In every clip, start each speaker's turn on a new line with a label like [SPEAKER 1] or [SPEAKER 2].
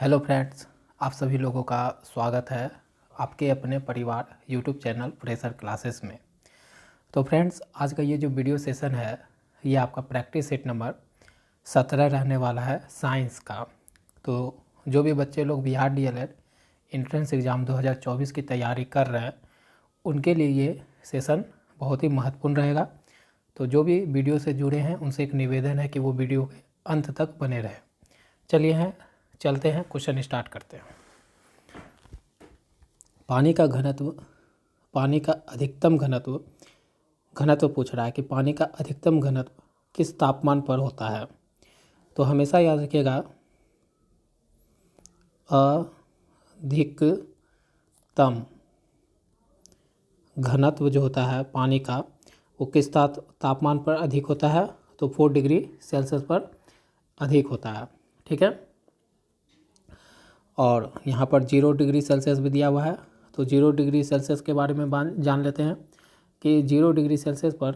[SPEAKER 1] Hello friends, आप सभी लोगों का स्वागत है आपके अपने परिवार यूट्यूब चैनल फ्रेशर क्लासेस में। तो फ्रेंड्स, आज का ये जो वीडियो सेशन है ये आपका प्रैक्टिस सेट नंबर 17 रहने वाला है साइंस का। तो जो भी बच्चे लोग बिहार डीएलएड एंट्रेंस एग्ज़ाम 2024 की तैयारी कर रहे हैं उनके लिए ये सेशन बहुत ही महत्वपूर्ण रहेगा। तो जो भी वीडियो से जुड़े हैं उनसे एक निवेदन है कि वो वीडियो के अंत तक बने रहें। चलते हैं क्वेश्चन स्टार्ट करते हैं। पानी का अधिकतम घनत्व पूछ रहा है कि पानी का अधिकतम घनत्व किस तापमान पर होता है। तो हमेशा याद रखिएगा अधिकतम घनत्व जो होता है पानी का वो किस तापमान पर अधिक होता है, तो 4 डिग्री सेल्सियस पर अधिक होता है। ठीक है, और यहाँ पर 0 डिग्री सेल्सियस भी दिया हुआ है। तो 0 डिग्री सेल्सियस के बारे में जान लेते हैं कि 0 डिग्री सेल्सियस पर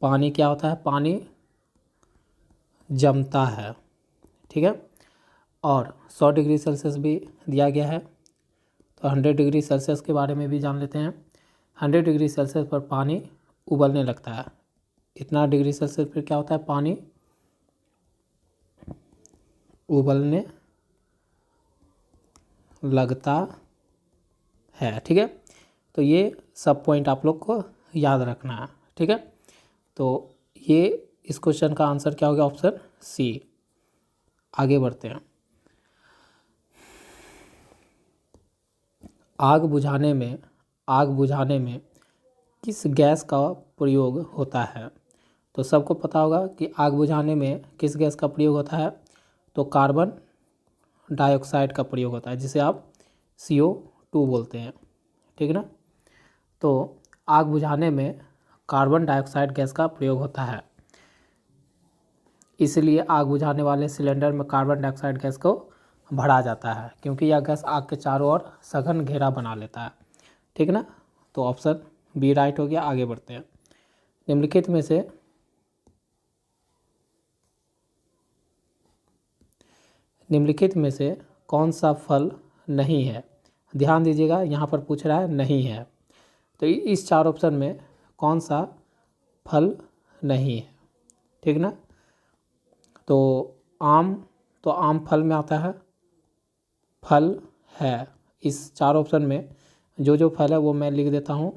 [SPEAKER 1] पानी क्या होता है, पानी जमता है। ठीक है, और 100 डिग्री सेल्सियस भी दिया गया है। तो 100 डिग्री सेल्सियस के बारे में भी जान लेते हैं। 100 डिग्री सेल्सियस पर पानी उबलने लगता है। इतना डिग्री सेल्सियस पर क्या होता है, पानी उबलने लगता है। ठीक है, तो ये सब पॉइंट आप लोग को याद रखना है। ठीक है, तो ये इस क्वेश्चन का आंसर क्या होगा, ऑप्शन सी। आगे बढ़ते हैं। आग बुझाने में किस गैस का प्रयोग होता है। तो सबको पता होगा कि आग बुझाने में किस गैस का प्रयोग होता है, तो कार्बन डाइऑक्साइड का प्रयोग होता है, जिसे आप CO2 बोलते हैं। ठीक है ना, तो आग बुझाने में कार्बन डाइऑक्साइड गैस का प्रयोग होता है, इसलिए आग बुझाने वाले सिलेंडर में कार्बन डाइऑक्साइड गैस को भरा जाता है, क्योंकि यह गैस आग के चारों ओर सघन घेरा बना लेता है। ठीक है ना, तो ऑप्शन बी राइट हो गया। आगे बढ़ते हैं। निम्नलिखित में से कौन सा फल नहीं है। ध्यान दीजिएगा, यहाँ पर पूछ रहा है नहीं है, तो इस 4 ऑप्शन में कौन सा फल नहीं है। ठीक ना, तो आम फल में आता है, फल है। इस 4 ऑप्शन में जो फल है वो मैं लिख देता हूँ।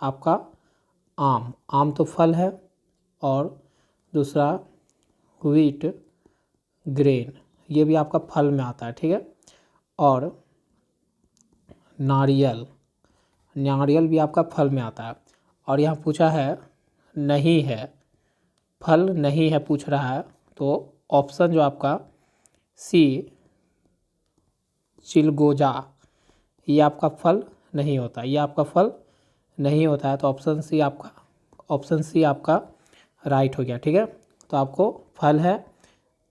[SPEAKER 1] आपका आम तो फल है, और दूसरा व्हीट ग्रेन ये भी आपका फल में आता है। ठीक है, और नारियल भी आपका फल में आता है। और यहाँ पूछा है नहीं है, फल नहीं है पूछ रहा है, तो ऑप्शन जो आपका सी चिलगोजा ये आपका फल नहीं होता, ये आपका फल नहीं होता है। तो ऑप्शन सी आपका राइट हो गया। ठीक है, तो आपको फल है,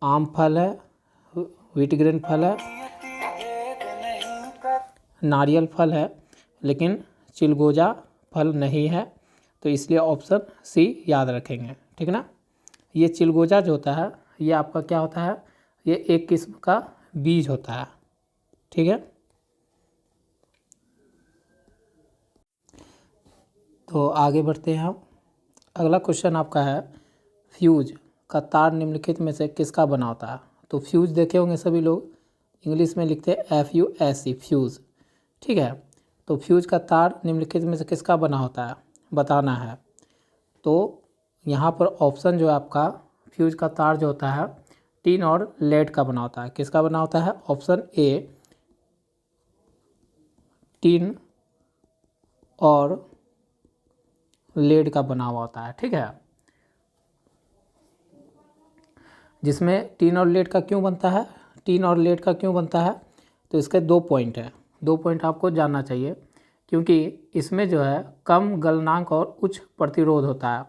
[SPEAKER 1] आम फल है, व्हीट ग्रेन फल है, नारियल फल है, लेकिन चिलगोजा फल नहीं है। तो इसलिए ऑप्शन सी याद रखेंगे। ठीक ना, ये चिलगोजा जो होता है ये आपका क्या होता है, ये एक किस्म का बीज होता है। ठीक है, तो आगे बढ़ते हैं हम। अगला क्वेश्चन आपका है फ्यूज का तार निम्नलिखित में से किसका बना होता है। तो फ्यूज देखे होंगे सभी लोग, इंग्लिश में लिखते हैं FUSE फ्यूज़। ठीक है, तो फ्यूज का तार निम्नलिखित में से किसका बना होता है बताना है। तो यहाँ पर ऑप्शन जो है आपका फ्यूज का तार जो होता है टिन और लेड का बना होता है। किसका बना होता है, ऑप्शन ए टिन और लेड का बना हुआ होता है। ठीक है, जिसमें टिन और लेड का क्यों बनता है, तो इसके 2 पॉइंट हैं। 2 पॉइंट आपको जानना चाहिए, क्योंकि इसमें जो है कम गलनांक और उच्च प्रतिरोध होता है।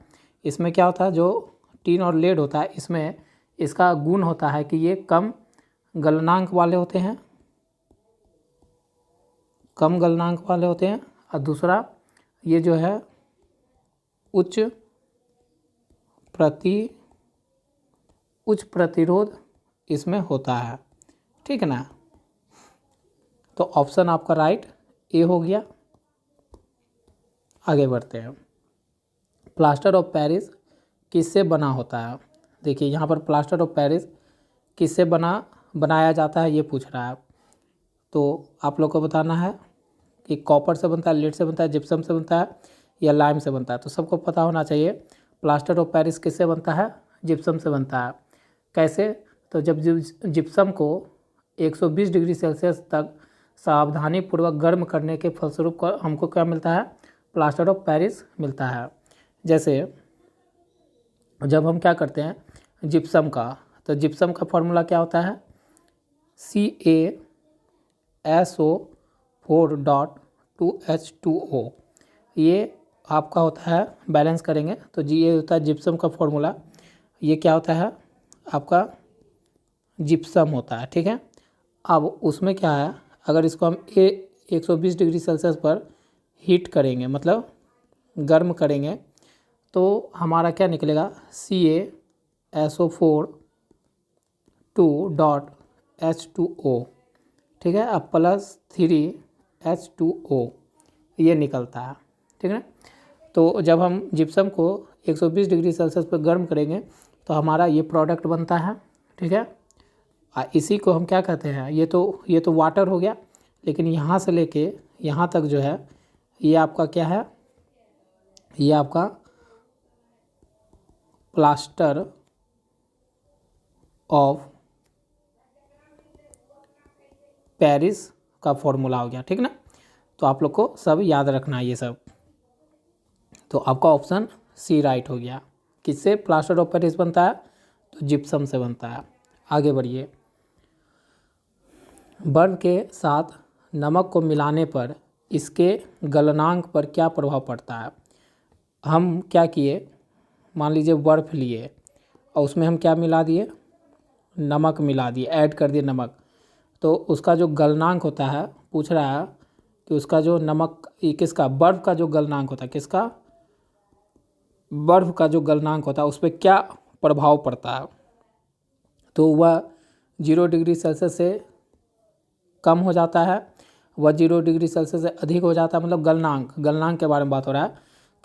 [SPEAKER 1] इसमें क्या होता है, जो टिन और लेड होता है इसमें इसका गुण होता है कि ये कम गलनांक वाले होते हैं, और दूसरा ये जो है उच्च प्रतिरोध इसमें होता है। ठीक है ना। तो ऑप्शन आपका राइट ए हो गया। आगे बढ़ते हैं। प्लास्टर ऑफ पेरिस किससे बना होता है? देखिए यहाँ पर प्लास्टर ऑफ पेरिस किससे बनाया जाता है ये पूछ रहा है। तो आप लोग को बताना है कि कॉपर से बनता है, लेड से बनता है, जिप्सम से बनता है या लाइम से बनता है। तो सबको पता होना चाहिए प्लास्टर ऑफ पेरिस किससे बनता है? जिप्सम से बनता है। कैसे? तो जब जिप्सम को 120 डिग्री सेल्सियस तक सावधानीपूर्वक गर्म करने के फलस्वरूप हमको क्या मिलता है? प्लास्टर ऑफ पेरिस मिलता है। जैसे जब हम क्या करते हैं जिप्सम का, तो जिप्सम का फॉर्मूला क्या होता है? CaSO4.2H2O। ये आपका होता है, बैलेंस करेंगे तो जी ये होता है जिप्सम का फॉर्मूला। ये क्या होता है? आपका जिप्सम होता है, ठीक है। अब उसमें क्या है, अगर इसको हम 120 डिग्री सेल्सियस पर हीट करेंगे, मतलब गर्म करेंगे, तो हमारा क्या निकलेगा? CaSO4.2H2O, ठीक है। अब +3H2O ये निकलता है, ठीक है। तो जब हम जिप्सम को 120 डिग्री सेल्सियस पर गर्म करेंगे तो हमारा ये प्रोडक्ट बनता है, ठीक है। इसी को हम क्या कहते हैं? ये तो वाटर हो गया, लेकिन यहाँ से लेके यहाँ तक जो है ये आपका क्या है? ये आपका प्लास्टर ऑफ पेरिस का फॉर्मूला हो गया, ठीक ना। तो आप लोग को सब याद रखना है ये सब। तो आपका ऑप्शन सी राइट हो गया। किससे प्लास्टर ऑफ पेरिस बनता है? तो जिप्सम से बनता है। आगे बढ़िए। बर्फ के साथ नमक को मिलाने पर इसके गलनांक पर क्या प्रभाव पड़ता है? हम क्या किए, मान लीजिए बर्फ़ लिए और उसमें हम क्या मिला दिए? नमक मिला दिए, ऐड कर दिए नमक। तो उसका जो गलनांक होता है, पूछ रहा है कि उसका जो नमक किसका, बर्फ़ का जो गलनांक होता है, किसका? बर्फ़ का जो गलनांक होता है उस पर क्या प्रभाव पड़ता है? तो वह 0 डिग्री सेल्सियस से कम हो जाता है, वह 0 डिग्री सेल्सियस से अधिक हो जाता है। मतलब गलनांक के बारे में बात हो रहा है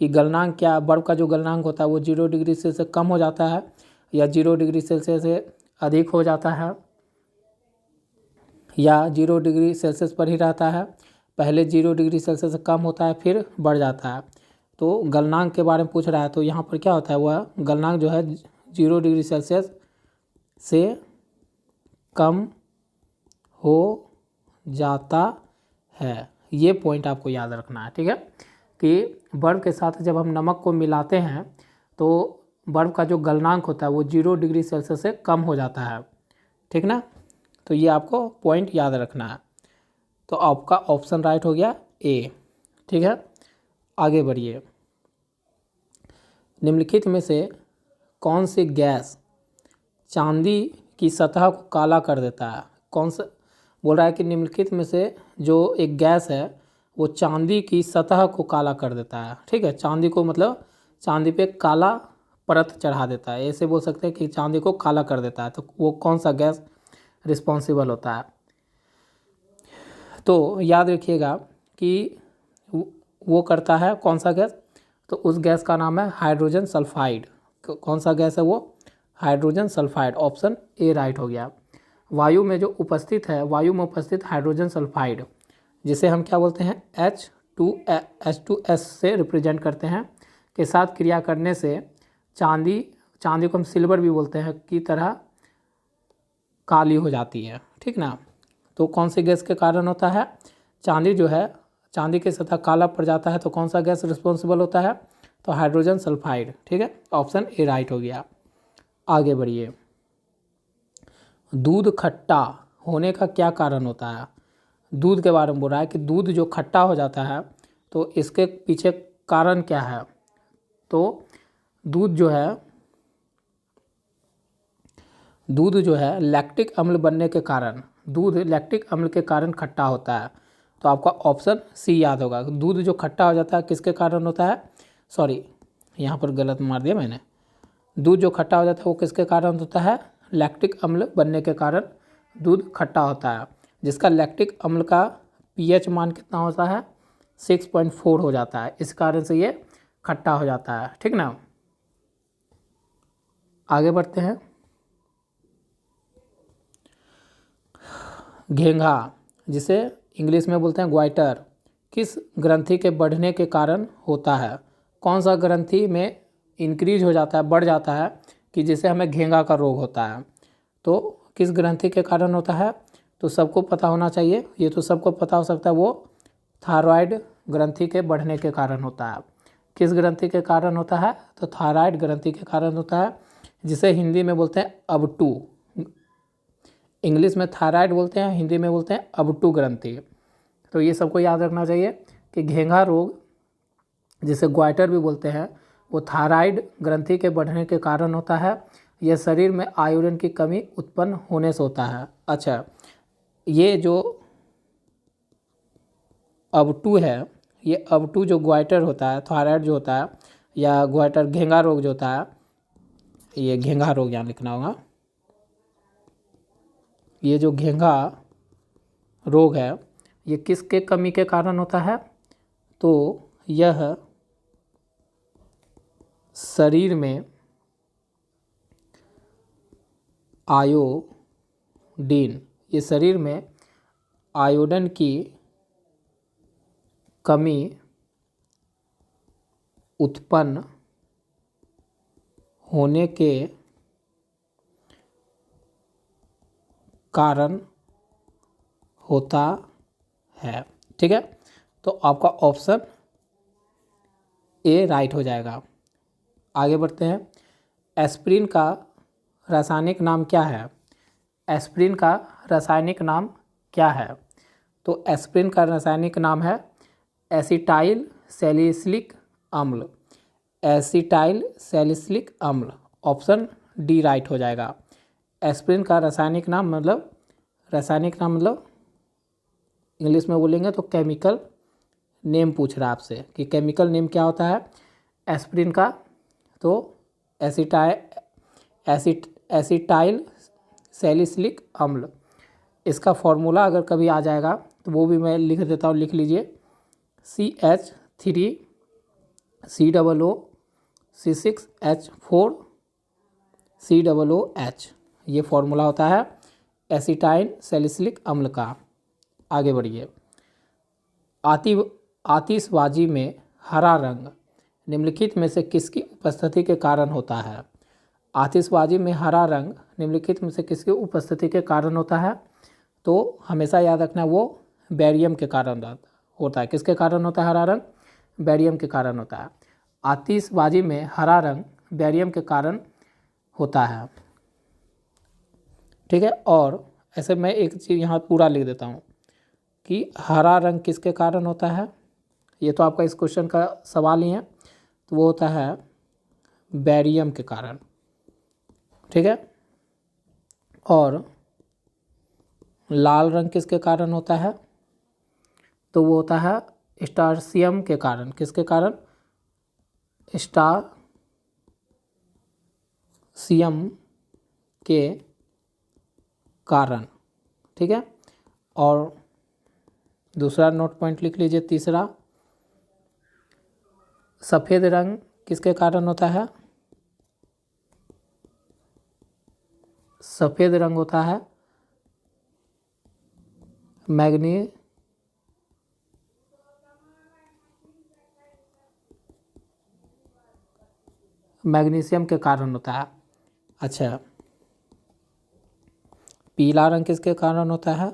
[SPEAKER 1] कि गलनांक क्या, बर्फ़ का जो गलनांक होता है वो 0 डिग्री सेल्सियस से कम हो जाता है या 0 डिग्री सेल्सियस से अधिक हो जाता है या 0 डिग्री सेल्सियस पर ही रहता है। पहले 0 डिग्री सेल्सियस से कम होता है फिर बढ़ जाता है। तो गलनांक के बारे में पूछ रहा है। तो यहाँ पर क्या होता है, वह गलनांक जो है 0 डिग्री सेल्सियस से कम हो जाता है। ये पॉइंट आपको याद रखना है, ठीक है। कि बर्फ़ के साथ जब हम नमक को मिलाते हैं तो बर्फ़ का जो गलनांक होता है वो 0 डिग्री सेल्सियस से कम हो जाता है, ठीक ना। तो ये आपको पॉइंट याद रखना है। तो आपका ऑप्शन राइट हो गया ए, ठीक है। आगे बढ़िए। निम्नलिखित में से कौन सी गैस चांदी की सतह को काला कर देता है? कौन सा बोल रहा है कि निम्नलिखित में से जो एक गैस है वो चांदी की सतह को काला कर देता है, ठीक है। चांदी को मतलब चांदी पे काला परत चढ़ा देता है, ऐसे बोल सकते हैं कि चांदी को काला कर देता है। तो वो कौन सा गैस रिस्पॉन्सिबल होता है? तो याद रखिएगा कि वो करता है कौन सा गैस? तो उस गैस का नाम है हाइड्रोजन सल्फाइड। कौन सा गैस है वो? Hydrogen sulphide. Option A right हो गया। वायु में जो उपस्थित है, वायु में उपस्थित हाइड्रोजन सल्फाइड, जिसे हम क्या बोलते हैं? H2S से रिप्रेजेंट करते हैं, के साथ क्रिया करने से चांदी को हम सिल्वर भी बोलते हैं की तरह काली हो जाती है, ठीक ना। तो कौन सी गैस के कारण होता है? चांदी जो है, चांदी की सतह काला पड़ जाता है, तो कौन सा गैस रिस्पॉन्सिबल होता है? तो हाइड्रोजन सल्फाइड, ठीक है। ऑप्शन ए राइट हो गया। आगे बढ़िए। दूध खट्टा होने का क्या कारण होता है? दूध के बारे में बोल रहा है कि दूध जो खट्टा हो जाता है तो इसके पीछे कारण क्या है? तो दूध जो है लैक्टिक अम्ल बनने के कारण, दूध लैक्टिक अम्ल के कारण खट्टा होता है। तो आपका ऑप्शन सी याद होगा। दूध जो खट्टा हो जाता है किसके कारण होता है? सॉरी, यहाँ पर गलत मार दिया मैंने। दूध जो खट्टा हो जाता है वो किसके कारण होता है? लैक्टिक अम्ल बनने के कारण दूध खट्टा होता है, जिसका लैक्टिक अम्ल का पीएच मान कितना होता है 6.4 हो जाता है, इस कारण से ये खट्टा हो जाता है। ठीक ना, आगे बढ़ते हैं। घेंघा, जिसे इंग्लिश में बोलते हैं ग्वाइटर, किस ग्रंथि के बढ़ने के कारण होता है? कौन सा ग्रंथि में इंक्रीज हो जाता है, बढ़ जाता है कि जिसे हमें घेंघा का रोग होता है? तो किस ग्रंथि के कारण होता है? तो सबको पता होना चाहिए, ये तो सबको पता हो सकता है, वो थायराइड ग्रंथि के बढ़ने के कारण होता है। किस ग्रंथि के कारण होता है? तो थायराइड ग्रंथि के कारण होता है, जिसे हिंदी में बोलते हैं अबटू। इंग्लिश में थायराइड बोलते हैं, हिंदी में बोलते हैं अबटू ग्रंथि। तो ये सबको याद रखना चाहिए कि घेंघा रोग, जिसे ग्वाइटर भी बोलते हैं, वो थायराइड ग्रंथि के बढ़ने के कारण होता है। यह शरीर में आयोडीन की कमी उत्पन्न होने से होता है। अच्छा, ये जो अबटू है, ये अबटू जो ग्वाइटर होता है, थायराइड जो होता है, या ग्वाइटर घेंघा रोग जो होता है, ये घेंघा रोग यहाँ लिखना होगा। ये जो घेंघा रोग है, ये किसके कमी के कारण होता है? तो यह शरीर में आयोडीन, ये शरीर में आयोडीन की कमी उत्पन्न होने के कारण होता है। ठीक है, तो आपका ऑप्शन ए राइट हो जाएगा। आगे बढ़ते हैं। एस्प्रिन का रासायनिक नाम क्या है? एस्प्रिन का रासायनिक नाम क्या है? तो एस्प्रिन का रासायनिक नाम है एसिटाइल सैलिसिलिक अम्ल। एसिटाइल सैलिसिलिक अम्ल, ऑप्शन डी राइट हो जाएगा। एस्प्रिन का रासायनिक नाम मतलब इंग्लिश में बोलेंगे तो केमिकल नेम पूछ रहा है आपसे कि केमिकल नेम क्या होता है एस्प्रिन का? तो एसिटाइल सैलिसिलिक अम्ल। इसका फॉर्मूला अगर कभी आ जाएगा तो वो भी मैं लिख देता हूँ, लिख लीजिए। CH3COO6H4COOH, ये फॉर्मूला होता है एसिटाइल सैलिसिलिक अम्ल का। आगे बढ़िए। आतिशबाजी में हरा रंग निम्नलिखित में से किसकी उपस्थिति के कारण होता है? आतिशबाजी में हरा रंग निम्नलिखित में से किसकी उपस्थिति के कारण होता है? तो हमेशा याद रखना वो बेरियम के कारण होता है। किसके कारण होता है हरा रंग? बेरियम के कारण होता है। आतिशबाजी में हरा रंग बेरियम के कारण होता है। ठीक है, और ऐसे मैं एक चीज़ यहाँ पूरा लिख देता हूँ कि हरा रंग किसके कारण होता है। ये तो आपका इस क्वेश्चन का सवाल ही है, तो वो होता है बेरियम के कारण। ठीक है, और लाल रंग किसके कारण होता है? तो वो होता है स्टार्सियम के कारण। किसके कारण? स्टार्सियम के कारण। ठीक है, और दूसरा नोट पॉइंट लिख लीजिए, तीसरा, सफ़ेद रंग किसके कारण होता है? सफ़ेद रंग होता है मैग्नीशियम के कारण होता है। अच्छा, पीला रंग किसके कारण होता है?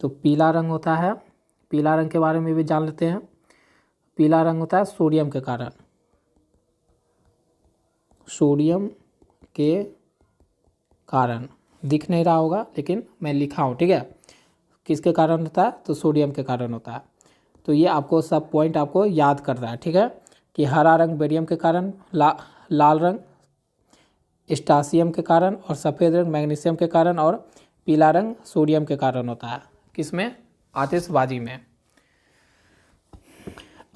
[SPEAKER 1] तो पीला रंग होता है, पीला रंग के बारे में भी जान लेते हैं। पीला रंग होता है सोडियम के कारण। सोडियम के कारण दिख नहीं रहा होगा लेकिन मैं लिखा हूँ। ठीक है, किसके कारण होता है? तो सोडियम के कारण होता है। तो ये आपको सब पॉइंट आपको याद करना है। ठीक है, कि हरा रंग बेरियम के कारण, लाल रंग स्टार्सियम के कारण, और सफ़ेद रंग मैग्नीशियम के कारण, और पीला रंग सोडियम के कारण होता है। किसमें? आतिशबाजी में।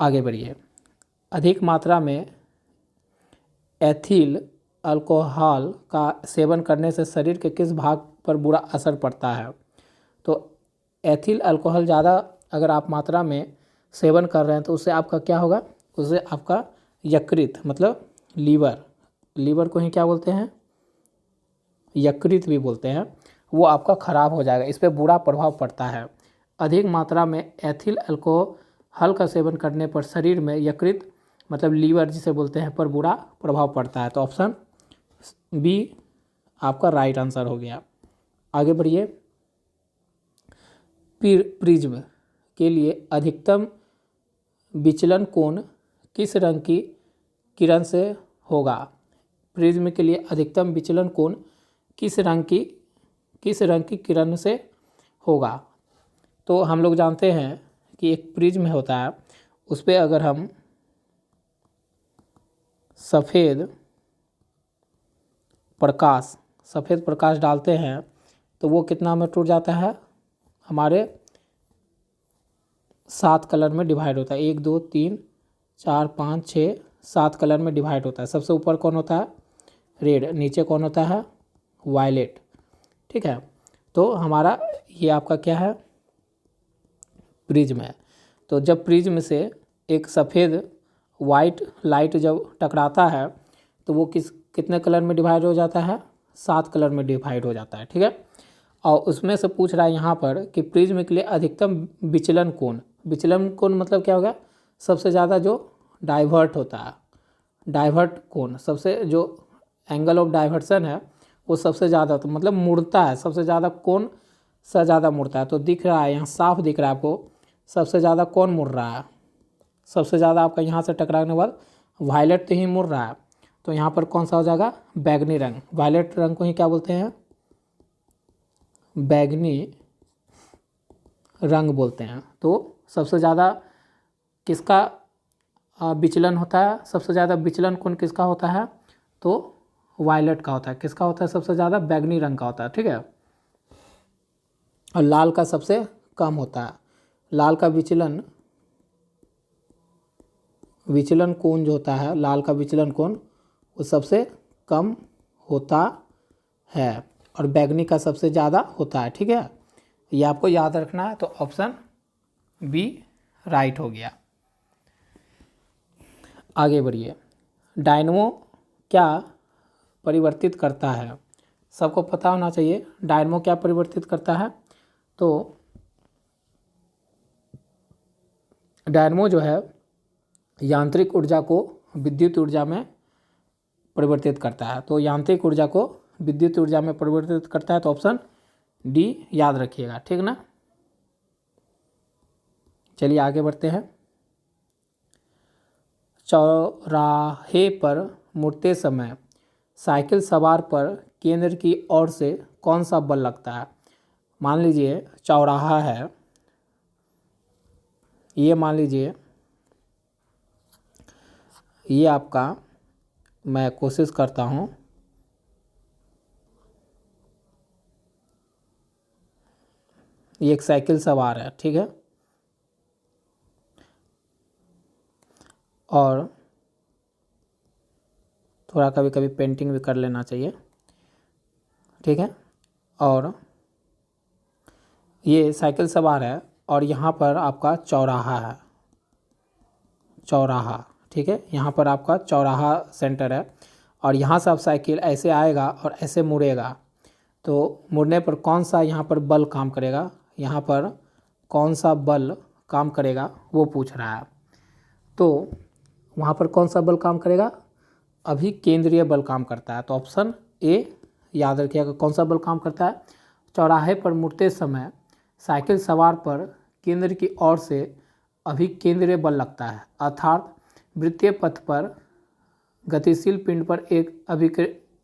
[SPEAKER 1] आगे बढ़िए। अधिक मात्रा में एथिल अल्कोहल का सेवन करने से शरीर के किस भाग पर बुरा असर पड़ता है? तो एथिल अल्कोहल ज़्यादा अगर आप मात्रा में सेवन कर रहे हैं तो उससे आपका क्या होगा? उससे आपका यकृत मतलब लीवर को ही क्या बोलते हैं? यकृत भी बोलते हैं, वो आपका खराब हो जाएगा, इस पर बुरा प्रभाव पड़ता है। अधिक मात्रा में एथिल अल्कोहल का सेवन करने पर शरीर में यकृत मतलब लीवर जिसे बोलते हैं पर बुरा प्रभाव पड़ता है। तो ऑप्शन बी आपका राइट आंसर हो गया। आगे बढ़िए। प्रिज्म के लिए अधिकतम विचलन कोण किस रंग की किरण से होगा? प्रिज्म के लिए अधिकतम विचलन कोण किस रंग की किरण से होगा? तो हम लोग जानते हैं कि एक प्रिज्म होता है, उस पर अगर हम सफ़ेद प्रकाश डालते हैं तो वो कितना में टूट जाता है? हमारे 7 कलर में डिवाइड होता है। 1 2 3 4 5 6 7 कलर में डिवाइड होता है। सबसे ऊपर कौन होता है? रेड। नीचे कौन होता है? वायलेट। ठीक है, तो हमारा ये आपका क्या है? प्रिज्म है। तो जब प्रिज्म से एक सफ़ेद वाइट लाइट जब टकराता है तो वो कितने कलर में डिवाइड हो जाता है? 7 कलर में डिवाइड हो जाता है। ठीक है, और उसमें से पूछ रहा है यहाँ पर कि प्रिज्म के लिए अधिकतम विचलन कोण मतलब क्या होगा? सबसे ज़्यादा जो डाइवर्ट होता है, डाइवर्ट कोण, सबसे जो एंगल ऑफ डाइवर्सन है वो सबसे ज़्यादा, तो मतलब मुड़ता है, सबसे ज़्यादा कौन सा ज़्यादा मुड़ता है? तो दिख रहा है यहाँ, साफ दिख रहा है आपको, सबसे ज़्यादा कौन मुड़ रहा है? सबसे ज़्यादा आपका यहाँ से टकराने के बाद वायलेट तो ही मुड़ रहा है, तो यहाँ पर कौन सा हो जाएगा? बैगनी रंग। वायलेट रंग को ही क्या बोलते हैं? बैगनी रंग बोलते हैं। तो सबसे ज़्यादा किसका विचलन होता है? सबसे ज़्यादा विचलन कोण किसका होता है? तो वायलेट का होता है। किसका होता है? सबसे ज़्यादा बैगनी रंग का होता है। ठीक है, और लाल का सबसे कम होता है। लाल का विचलन कोण जो होता है, लाल का विचलन कोण वो सबसे कम होता है और बैगनी का सबसे ज़्यादा होता है। ठीक है, ये आपको याद रखना है। तो ऑप्शन बी राइट हो गया। आगे बढ़िए। डायनमो क्या परिवर्तित करता है? सबको पता होना चाहिए डायनमो क्या परिवर्तित करता है। तो डायनमो जो है यांत्रिक ऊर्जा को विद्युत ऊर्जा में परिवर्तित करता है। तो यांत्रिक ऊर्जा को विद्युत ऊर्जा में परिवर्तित करता है, तो ऑप्शन डी याद रखिएगा। ठीक ना, चलिए आगे बढ़ते हैं। चौराहे पर मुड़ते समय साइकिल सवार पर केंद्र की ओर से कौन सा बल लगता है? मान लीजिए चौराहा है, ये मान लीजिए ये आपका, मैं कोशिश करता हूँ, ये एक साइकिल सवार है। ठीक है, और थोड़ा कभी कभी पेंटिंग भी कर लेना चाहिए। ठीक है, और ये साइकिल सवार है और यहाँ पर आपका चौराहा है, चौराहा। ठीक है, यहाँ पर आपका चौराहा सेंटर है और यहाँ से आप साइकिल ऐसे आएगा और ऐसे मुड़ेगा, तो मुड़ने पर कौन सा यहाँ पर बल काम करेगा? यहाँ पर कौन सा बल काम करेगा वो पूछ रहा है। तो वहाँ पर कौन सा बल काम करेगा? अभी केंद्रीय बल काम करता है। तो ऑप्शन ए याद रखिएगा, कौन सा बल काम करता है? चौराहे पर मुड़ते समय साइकिल सवार पर केंद्र की ओर से अभिकेंद्रीय बल लगता है, अर्थात वृत्तीय पथ पर गतिशील पिंड पर एक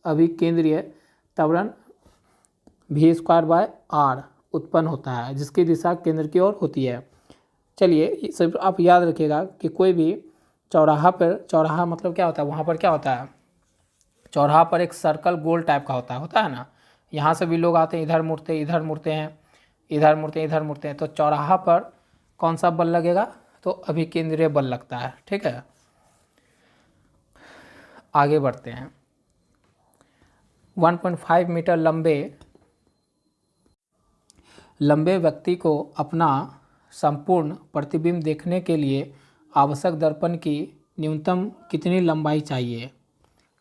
[SPEAKER 1] अभिकेंद्रीय त्वरण v²/r उत्पन्न होता है, जिसकी दिशा केंद्र की ओर होती है। चलिए सब आप याद रखिएगा कि कोई भी चौराहा पर, चौराहा मतलब क्या होता है? वहाँ पर क्या होता है? चौराहा पर एक सर्कल गोल टाइप का होता है ना, यहाँ से भी लोग आते हैं, इधर मुड़ते हैं, इधर मुड़ते हैं, इधर मुड़ते हैं, इधर मुड़ते हैं, तो चौराहा पर कौन सा बल लगेगा? तो अभिकेंद्रीय बल लगता है। ठीक है, आगे बढ़ते हैं। 1.5 मीटर लंबे व्यक्ति को अपना संपूर्ण प्रतिबिंब देखने के लिए आवश्यक दर्पण की न्यूनतम कितनी लंबाई चाहिए।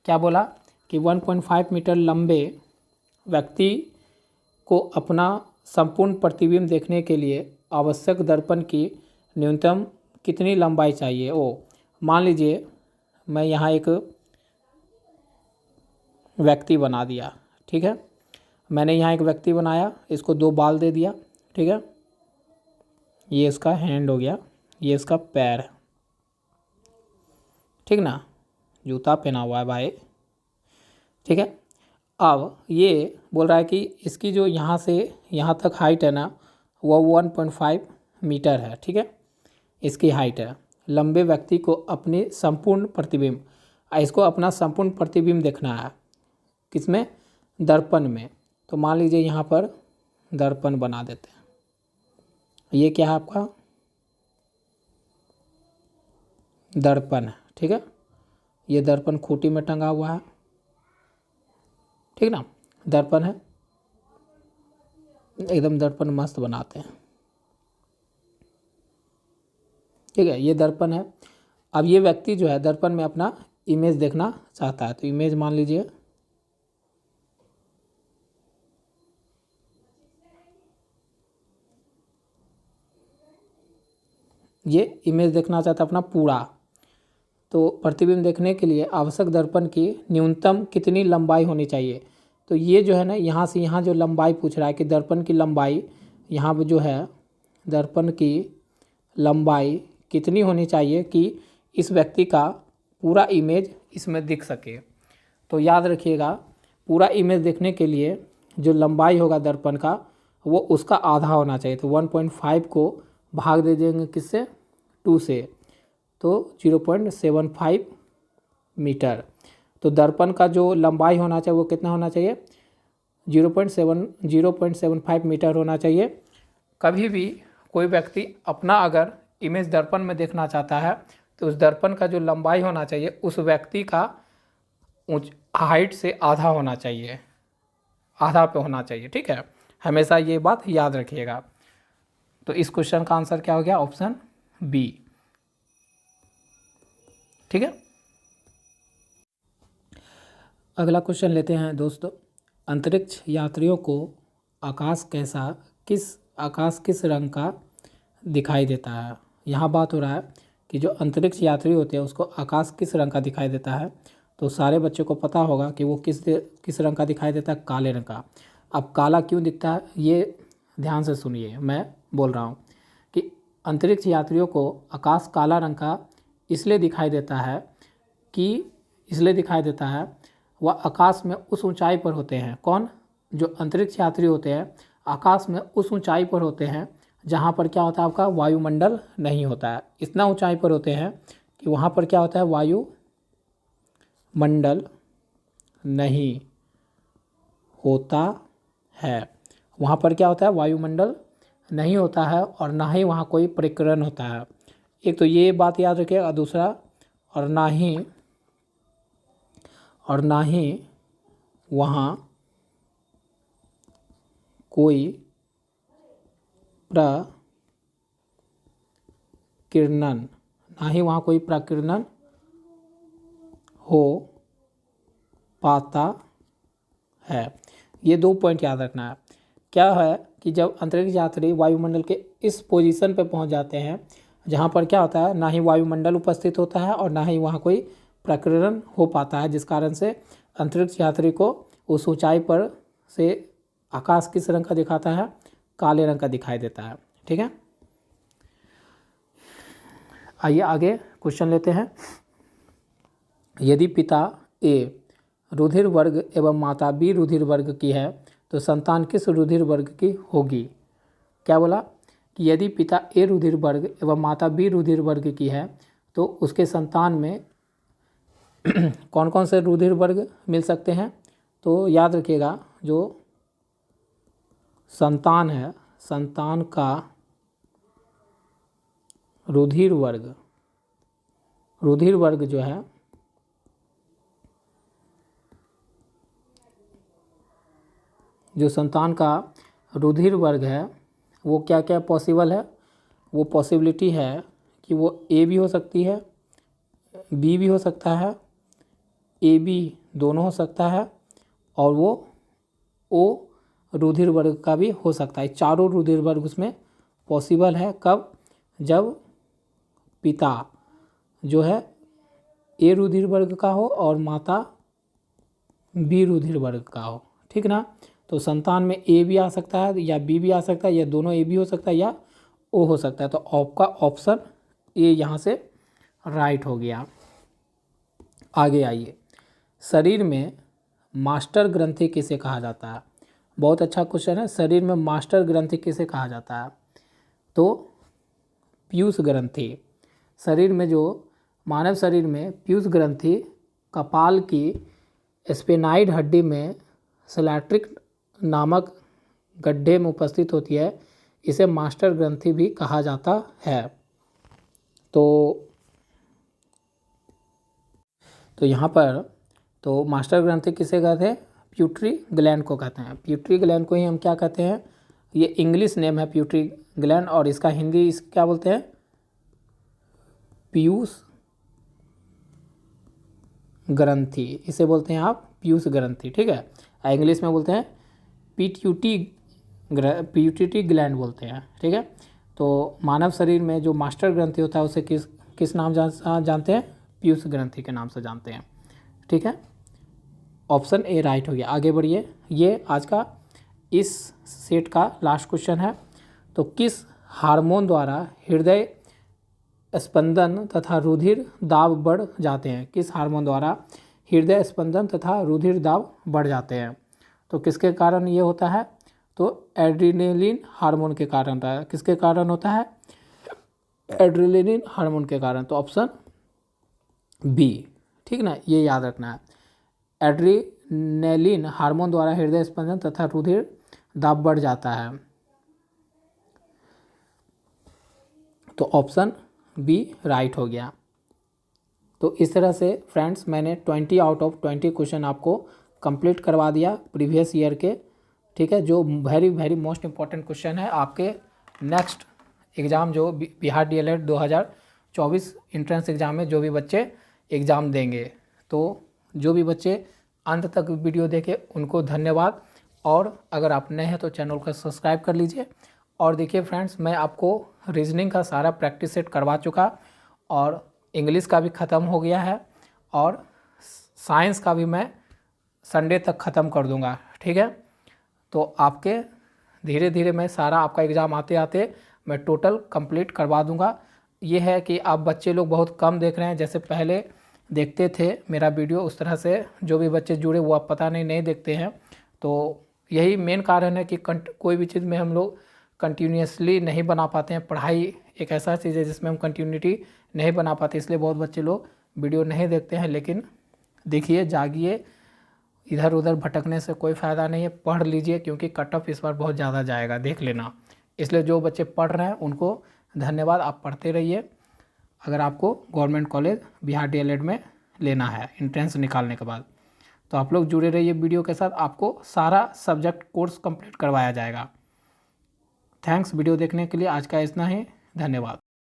[SPEAKER 1] क्या बोला कि 1.5 मीटर लंबे व्यक्ति को अपना संपूर्ण प्रतिबिंब देखने के लिए आवश्यक दर्पण की न्यूनतम कितनी लंबाई चाहिए। मान लीजिए मैं यहाँ एक व्यक्ति बना दिया, ठीक है। मैंने यहाँ एक व्यक्ति बनाया, इसको 2 बाल दे दिया, ठीक है। ये इसका हैंड हो गया, ये इसका पैर है, ठीक ना। जूता पहना हुआ है भाई, ठीक है। अब ये बोल रहा है कि इसकी जो यहाँ से यहाँ तक हाइट है ना, वो 1.5 मीटर है, ठीक है। इसकी हाइट है। लंबे व्यक्ति को अपने संपूर्ण प्रतिबिंब, इसको अपना संपूर्ण प्रतिबिंब देखना है, किसमें, दर्पण में। तो मान लीजिए यहाँ पर दर्पण बना देते हैं। ये क्या है आपका दर्पण है, ठीक है। ये दर्पण खूंटी में टंगा हुआ है, ठीक ना। दर्पण है, एकदम दर्पण मस्त बनाते हैं, ठीक है। ये दर्पण है। अब ये व्यक्ति जो है दर्पण में अपना इमेज देखना चाहता है, तो इमेज मान लीजिए ये इमेज देखना चाहता है अपना पूरा। तो प्रतिबिंब देखने के लिए आवश्यक दर्पण की न्यूनतम कितनी लंबाई होनी चाहिए। तो ये जो है ना, यहाँ से यहाँ जो लंबाई पूछ रहा है कि दर्पण की लंबाई, यहाँ पर जो है दर्पण की लंबाई कितनी होनी चाहिए कि इस व्यक्ति का पूरा इमेज इसमें दिख सके। तो याद रखिएगा, पूरा इमेज देखने के लिए जो लंबाई होगा दर्पण का, वो उसका आधा होना चाहिए। तो 1.5 को भाग दे देंगे किससे, 2 से, तो 0.75 मीटर। तो दर्पण का जो लंबाई होना चाहिए वो कितना होना चाहिए, 0.75 मीटर होना चाहिए। कभी भी कोई व्यक्ति अपना अगर इमेज दर्पण में देखना चाहता है तो उस दर्पण का जो लंबाई होना चाहिए उस व्यक्ति का हाइट से आधा होना चाहिए, आधा पे होना चाहिए, ठीक है। हमेशा ये बात याद रखिएगा। तो इस क्वेश्चन का आंसर क्या हो गया, ऑप्शन बी, ठीक है। अगला क्वेश्चन लेते हैं दोस्तों। अंतरिक्ष यात्रियों को आकाश किस रंग का दिखाई देता है। यहाँ बात हो रहा है कि जो अंतरिक्ष यात्री होते हैं उसको आकाश किस रंग का दिखाई देता है। तो सारे बच्चों को पता होगा कि वो किस रंग का दिखाई देता है, काले रंग का। अब काला क्यों दिखता है, ये ध्यान से सुनिए, मैं बोल रहा हूँ कि अंतरिक्ष यात्रियों को आकाश काला रंग का इसलिए दिखाई देता है वह आकाश में उस ऊंचाई पर होते हैं। कौन, जो अंतरिक्ष यात्री होते हैं आकाश में उस ऊंचाई पर होते हैं जहाँ पर क्या होता है, आपका वायुमंडल नहीं होता है। इतना ऊंचाई पर होते हैं कि वहाँ पर क्या होता है, वायुमंडल नहीं होता है। वहाँ पर क्या होता है, वायुमंडल नहीं होता है और ना ही वहाँ कोई प्रकीर्णन होता है। एक तो ये बात याद रखिएगा। दूसरा, और ना ही वहाँ कोई प्रकीर्णन हो पाता है। ये 2 पॉइंट याद रखना है। क्या है कि जब अंतरिक्ष यात्री वायुमंडल के इस पोजीशन पे पहुंच जाते हैं जहाँ पर क्या होता है, ना ही वायुमंडल उपस्थित होता है और ना ही वहाँ कोई प्रकीर्णन हो पाता है, जिस कारण से अंतरिक्ष यात्री को उस ऊंचाई पर से आकाश किस रंग का दिखाता है, काले रंग का दिखाई देता है, ठीक है। आइए आगे क्वेश्चन लेते हैं। यदि पिता ए रुधिर वर्ग एवं माता बी रुधिर वर्ग की है तो संतान किस रुधिर वर्ग की होगी। क्या बोला कि यदि पिता ए रुधिर वर्ग एवं माता बी रुधिर वर्ग की है तो उसके संतान में कौन कौन से रुधिर वर्ग मिल सकते हैं। तो याद रखिएगा, जो संतान है, संतान का रुधिर वर्ग जो है जो संतान का रुधिर वर्ग है वो क्या क्या पॉसिबल है, वो पॉसिबिलिटी है कि वो ए भी हो सकती है, बी भी हो सकता है, ए बी दोनों हो सकता है, और वो ओ रुधिर वर्ग का भी हो सकता है। चारों रुधिर वर्ग उसमें पॉसिबल है। कब? जब पिता जो है ए रुधिर वर्ग का हो और माता बी रुधिर वर्ग का हो, ठीक ना। तो संतान में ए भी आ सकता है या बी भी आ सकता है या दोनों ए भी हो सकता है या ओ हो सकता है। तो आपका ऑप्शन ए यहाँ से राइट हो गया। आगे आइए, शरीर में मास्टर ग्रंथि किसे कहा जाता है? बहुत अच्छा क्वेश्चन है। शरीर में मास्टर ग्रंथि किसे कहा जाता है? तो पीयूष ग्रंथि। शरीर में जो मानव शरीर में पीयूष ग्रंथि कपाल की स्पेनाइड हड्डी में सैलाट्रिक नामक गड्ढे में उपस्थित होती है, इसे मास्टर ग्रंथि भी कहा जाता है। तो यहाँ पर तो मास्टर ग्रंथि किसे कहते हैं? प्यूटरी ग्लैंड को कहते हैं। प्यूटरी ग्लैंड को ही हम क्या कहते हैं? ये इंग्लिश नेम है प्यूटरी ग्लैंड, और इसका हिंदी क्या बोलते हैं? पीयूष ग्रंथि, इसे बोलते हैं आप पीयूष ग्रंथि, ठीक है। इंग्लिश में बोलते हैं पिट्यूटरी ग्लैंड बोलते हैं, ठीक है। तो मानव शरीर में जो मास्टर ग्रंथि होता है उसे किस नाम जानते हैं? पीयूष ग्रंथि के नाम से जानते हैं, ठीक है। ऑप्शन ए राइट हो गया। आगे बढ़िए, ये आज का इस सेट का लास्ट क्वेश्चन है। तो किस हार्मोन द्वारा हृदय स्पंदन तथा रुधिर दाब बढ़ जाते हैं? किस हार्मोन द्वारा हृदय स्पंदन तथा रुधिर दाब बढ़ जाते हैं? तो किसके कारण ये होता है? तो एड्रेनलिन हार्मोन के कारण होता है। किसके कारण होता है? एड्रेनलिन हार्मोन के कारण। तो ऑप्शन बी, ठीक ना, ये याद रखना है। एड्रेनलिन हार्मोन द्वारा हृदय स्पंदन तथा रुधिर दाब बढ़ जाता है। तो ऑप्शन बी राइट हो गया। तो इस तरह से फ्रेंड्स मैंने 20 आउट ऑफ 20 क्वेश्चन आपको कंप्लीट करवा दिया प्रीवियस ईयर के, ठीक है, जो very very most important question है आपके नेक्स्ट एग्ज़ाम जो बिहार डीएलएड 2024 इंट्रेंस एग्ज़ाम में जो भी बच्चे एग्ज़ाम देंगे। तो जो भी बच्चे अंत तक वीडियो देखे उनको धन्यवाद, और अगर आप नए हैं तो चैनल को सब्सक्राइब कर लीजिए। और देखिए फ्रेंड्स, मैं आपको रीजनिंग का सारा प्रैक्टिस सेट करवा चुका, और इंग्लिश का भी ख़त्म हो गया है, और साइंस का भी मैं संडे तक ख़त्म कर दूंगा, ठीक है। तो आपके धीरे धीरे मैं सारा आपका एग्ज़ाम आते आते मैं टोटल कंप्लीट करवा दूंगा। ये है कि आप बच्चे लोग बहुत कम देख रहे हैं, जैसे पहले देखते थे मेरा वीडियो, उस तरह से जो भी बच्चे जुड़े वो आप पता नहीं देखते हैं। तो यही मेन कारण है कि कोई भी चीज़ में हम लोग कंटिन्यूसली नहीं बना पाते हैं। पढ़ाई एक ऐसा चीज़ है जिसमें हम कंटिन्यूटी नहीं बना पाते, इसलिए बहुत बच्चे लोग वीडियो नहीं देखते हैं। लेकिन देखिए, जागिए, इधर उधर भटकने से कोई फ़ायदा नहीं है, पढ़ लीजिए, क्योंकि कट ऑफ इस बार बहुत ज़्यादा जाएगा, देख लेना। इसलिए जो बच्चे पढ़ रहे हैं उनको धन्यवाद, आप पढ़ते रहिए। अगर आपको गवर्नमेंट कॉलेज बिहार डीएलएड में लेना है एंट्रेंस निकालने के बाद, तो आप लोग जुड़े रहिए वीडियो के साथ, आपको सारा सब्जेक्ट कोर्स कंप्लीट करवाया जाएगा। थैंक्स वीडियो देखने के लिए। आज का इतना ही, धन्यवाद।